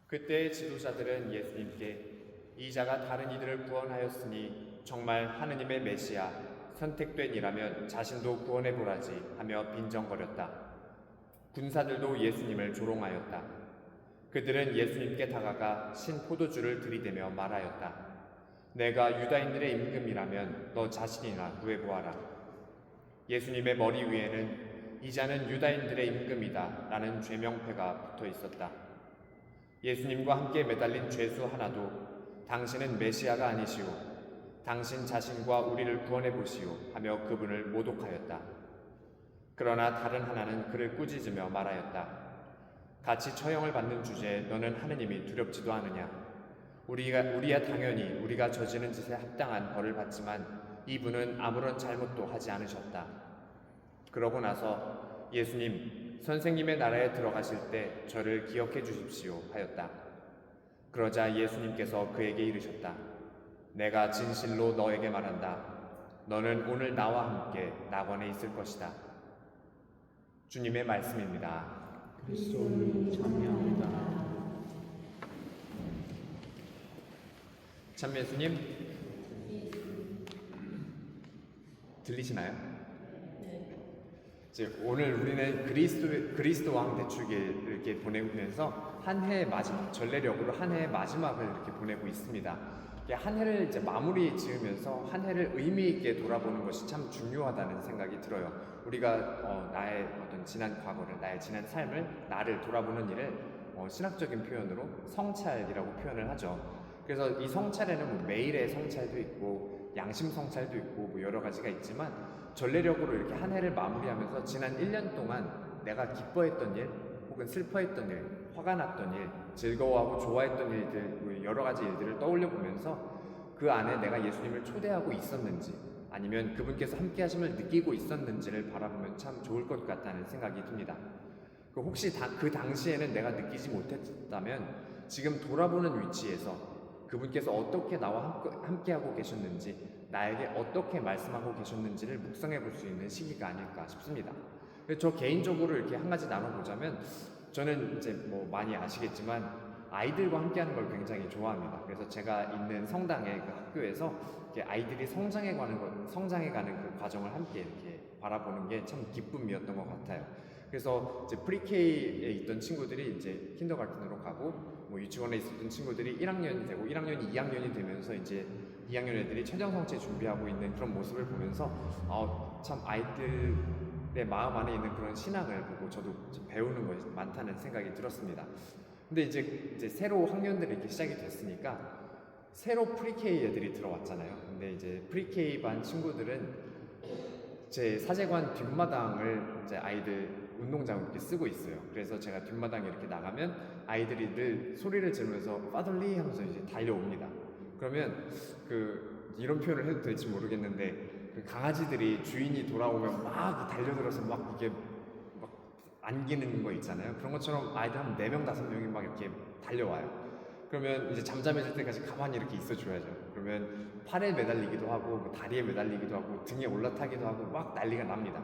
그때의 지도자들은 예수님께 이 자가 다른 이들을 구원하였으니 정말 하느님의 메시아 선택된 이라면 자신도 구원해 보라지 하며 빈정거렸다. 군사들도 예수님을 조롱하였다. 그들은 예수님께 다가가 신 포도주를 들이대며 말하였다. 내가 유다인들의 임금이라면 너 자신이나 구해보아라. 예수님의 머리 위에는 이 자는 유다인들의 임금이다 라는 죄명패가 붙어 있었다. 예수님과 함께 매달린 죄수 하나도 당신은 메시아가 아니시오, 당신 자신과 우리를 구원해 보시오 하며 그분을 모독하였다. 그러나 다른 하나는 그를 꾸짖으며 말하였다. 같이 처형을 받는 주제에 너는 하느님이 두렵지도 않으냐? 우리야 당연히 우리가 저지른 짓에 합당한 벌을 받지만 이분은 아무런 잘못도 하지 않으셨다. 그러고 나서 예수님, 선생님의 나라에 들어가실 때 저를 기억해 주십시오 하였다. 그러자 예수님께서 그에게 이르셨다. 내가 진실로 너에게 말한다. 너는 오늘 나와 함께 낙원에 있을 것이다. 주님의 말씀입니다. 그리스도를 찬양합니다. 참 예수님 들리시나요? 이제 오늘 우리는 그리스도 왕 대축일 이렇게 보내면서 한 해의 마지막 전례력으로 한 해의 마지막을 이렇게 보내고 있습니다. 한 해를 이제 마무리 지으면서 한 해를 의미 있게 돌아보는 것이 참 중요하다는 생각이 들어요. 우리가 나의 어떤 지난 과거를, 나의 지난 삶을, 나를 돌아보는 일을 신학적인 표현으로 성찰이라고 표현을 하죠. 그래서 이 성찰에는 뭐 매일의 성찰도 있고 양심 성찰도 있고 뭐 여러 가지가 있지만 전례력으로 이렇게 한 해를 마무리하면서 지난 1년 동안 내가 기뻐했던 일 혹은 슬퍼했던 일, 화가 났던 일, 즐거워하고 좋아했던 일들, 뭐 여러 가지 일들을 떠올려 보면서 그 안에 내가 예수님을 초대하고 있었는지 아니면 그분께서 함께 하심을 느끼고 있었는지를 바라보면 참 좋을 것 같다는 생각이 듭니다. 혹시 그 당시에는 내가 느끼지 못했다면 지금 돌아보는 위치에서 그분께서 어떻게 나와 함께하고 계셨는지, 나에게 어떻게 말씀하고 계셨는지를 묵상해 볼 수 있는 시기가 아닐까 싶습니다. 저 개인적으로 이렇게 한 가지 나눠보자면, 저는 이제 뭐 많이 아시겠지만 아이들과 함께하는 걸 굉장히 좋아합니다. 그래서 제가 있는 성당의 그 학교에서 이렇게 아이들이 성장해가는 그 과정을 함께 이렇게 바라보는 게 참 기쁨이었던 것 같아요. 그래서 이제 프리K에 있던 친구들이 이제 킨더가르텐으로 가고, 뭐 유치원에 있었던 친구들이 1학년이 되고 1학년이 2학년이 되면서 이제 2학년 애들이 최정성체 준비하고 있는 그런 모습을 보면서 참 아이들의 마음 안에 있는 그런 신앙을 보고 저도 배우는 것이 많다는 생각이 들었습니다. 근데 이제 새로 학년들이 이렇게 시작이 됐으니까 새로 프리K 애들이 들어왔잖아요. 근데 이제 프리K 반 친구들은 제 사제관 뒷마당을 이제 아이들 운동장으로 이렇게 쓰고 있어요. 그래서 제가 뒷마당에 이렇게 나가면 아이들이 늘 소리를 지르면서 파들리 하면서 이제 달려옵니다. 그러면 이런 표현을 해도 될지 모르겠는데 강아지들이 주인이 돌아오면 막 달려들어서 막 이게 막 안기는 거 있잖아요. 그런 것처럼 아이들 한 4명, 5명이 막 이렇게 달려와요. 그러면 이제 잠잠해질 때까지 가만히 이렇게 있어줘야죠. 그러면 팔에 매달리기도 하고 뭐 다리에 매달리기도 하고 등에 올라타기도 하고 막 난리가 납니다.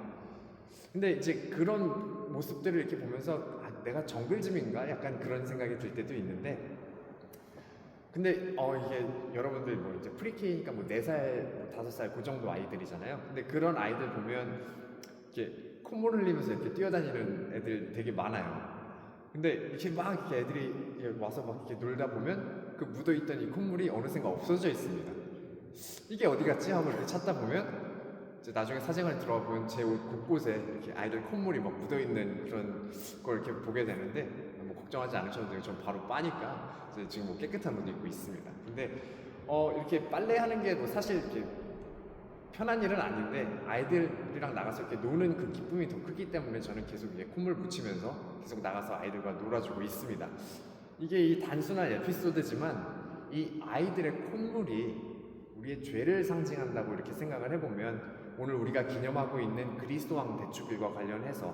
근데 이제 그런 모습들을 이렇게 보면서 내가 정글짐인가? 약간 그런 생각이 들 때도 있는데, 근데 이게 여러분들 뭐 이제 프리K니까 뭐 4살, 5살 그 정도 아이들이잖아요. 근데 그런 아이들 보면 이렇게 콧물 흘리면서 이렇게 뛰어다니는 애들 되게 많아요. 근데 이렇게 막 이렇게 애들이 와서 막 이렇게 놀다 보면 그 묻어있던 이 콧물이 어느샌가 없어져 있습니다. 이게 어디 갔지? 하고 이렇게 찾다 보면 이제 나중에 사생활에 들어가 보면 제 옷 곳곳에 이렇게 아이들 콧물이 막 묻어있는 그런 걸 이렇게 보게 되는데, 뭐 걱정하지 않으셔도 돼요. 전 바로 빠니까 이제 지금 뭐 깨끗한 옷 입고 있습니다. 근데 이렇게 빨래하는 게 뭐 사실 이렇게 편한 일은 아닌데 아이들이랑 나가서 이렇게 노는 그 기쁨이 더 크기 때문에 저는 계속 이게 콧물 묻히면서 계속 나가서 아이들과 놀아주고 있습니다. 이게 이 단순한 에피소드지만 이 아이들의 콧물이 우리의 죄를 상징한다고 이렇게 생각을 해보면 오늘 우리가 기념하고 있는 그리스도 왕 대축일과 관련해서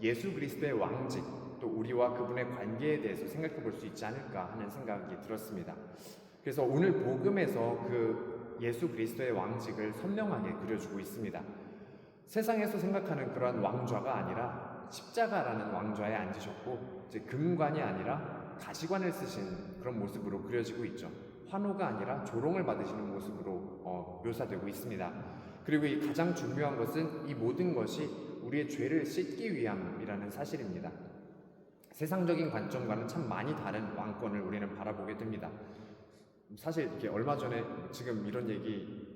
예수 그리스도의 왕직 또 우리와 그분의 관계에 대해서 생각해 볼 수 있지 않을까 하는 생각이 들었습니다. 그래서 오늘 복음에서 그 예수 그리스도의 왕직을 선명하게 그려주고 있습니다. 세상에서 생각하는 그러한 왕좌가 아니라 십자가라는 왕좌에 앉으셨고, 이제 금관이 아니라 가시관을 쓰신 그런 모습으로 그려지고 있죠. 환호가 아니라 조롱을 받으시는 모습으로 묘사되고 있습니다. 그리고 이 가장 중요한 것은 이 모든 것이 우리의 죄를 씻기 위함이라는 사실입니다. 세상적인 관점과는 참 많이 다른 왕권을 우리는 바라보게 됩니다. 사실 이렇게 얼마 전에 지금 이런 얘기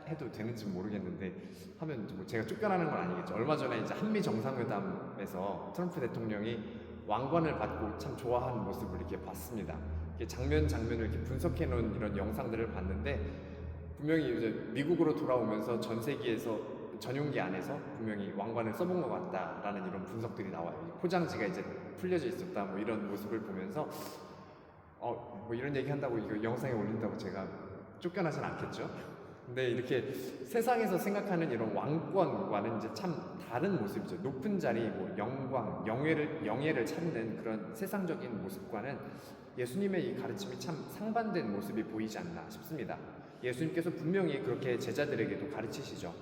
해도 되는지 모르겠는데 하면 뭐 제가 쫓겨나는 건 아니겠죠. 얼마 전에 이제 한미 정상회담에서 트럼프 대통령이 왕관을 받고 참 좋아하는 모습을 이렇게 봤습니다. 이렇게 장면을 이렇게 분석해 놓은 이런 영상들을 봤는데 분명히 이제 미국으로 돌아오면서 전 세계에서 전용기 안에서 분명히 왕관을 써본 것 같다라는 이런 분석들이 나와요. 포장지가 이제 풀려져 있었다 뭐 이런 모습을 보면서 뭐 이런 얘기 한다고 이거 영상에 올린다고 제가 쫓겨나진 않겠죠. 근데 이렇게 세상에서 생각하는 이런 왕권과는 이제 참 다른 모습이죠. 높은 자리, 뭐 영광, 영예를 찾는 그런 세상적인 모습과는 예수님의 이 가르침이 참 상반된 모습이 보이지 않나 싶습니다. 예수님께서 분명히 그렇게 제자들에게도 가르치시죠.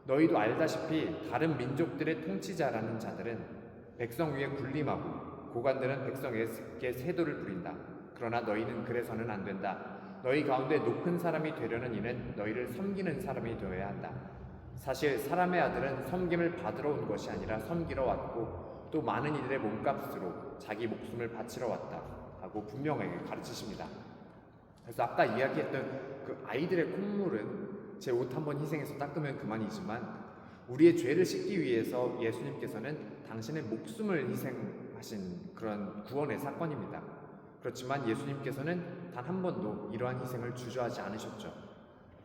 너희도 알다시피 다른 민족들의 통치자라는 자들은 백성 위에 군림하고 고관들은 백성에게 세도를 부린다. 그러나 너희는 그래서는 안 된다. 너희 가운데 높은 사람이 되려는 이는 너희를 섬기는 사람이 되어야 한다. 사실 사람의 아들은 섬김을 받으러 온 것이 아니라 섬기러 왔고 또 많은 이들의 몸값으로 자기 목숨을 바치러 왔다 하고 분명하게 가르치십니다. 그래서 아까 이야기했던 그 아이들의 콧물은 제 옷 한번 희생해서 닦으면 그만이지만 우리의 죄를 씻기 위해서 예수님께서는 당신의 목숨을 희생하신 그런 구원의 사건입니다. 그렇지만 예수님께서는 단 한 번도 이러한 희생을 주저하지 않으셨죠.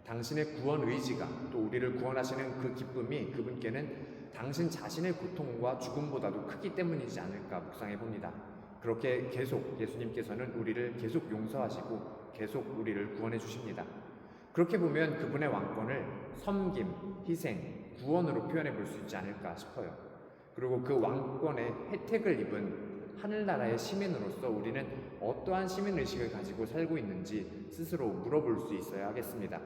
당신의 구원 의지가 또 우리를 구원하시는 그 기쁨이 그분께는 당신 자신의 고통과 죽음보다도 크기 때문이지 않을까 묵상해 봅니다. 그렇게 계속 예수님께서는 우리를 계속 용서하시고 계속 우리를 구원해 주십니다. 그렇게 보면 그분의 왕권을 섬김, 희생, 구원으로 표현해 볼 수 있지 않을까 싶어요. 그리고 그 왕권의 혜택을 입은 하늘나라의 시민으로서 우리는 어떠한 시민의식을 가지고 살고 있는지 스스로 물어볼 수 있어야 하겠습니다.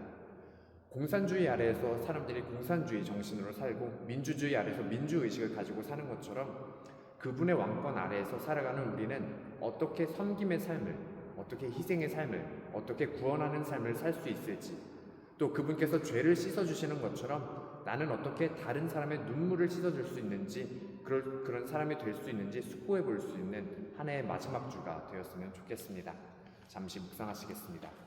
공산주의 아래에서 사람들이 공산주의 정신으로 살고 민주주의 아래에서 민주의식을 가지고 사는 것처럼 그분의 왕권 아래에서 살아가는 우리는 어떻게 섬김의 삶을, 어떻게 희생의 삶을, 어떻게 구원하는 삶을 살 수 있을지, 또 그분께서 죄를 씻어주시는 것처럼 나는 어떻게 다른 사람의 눈물을 씻어줄 수 있는지, 그런 사람이 될 수 있는지 숙고해 볼 수 있는 한 해의 마지막 주가 되었으면 좋겠습니다. 잠시 묵상하시겠습니다.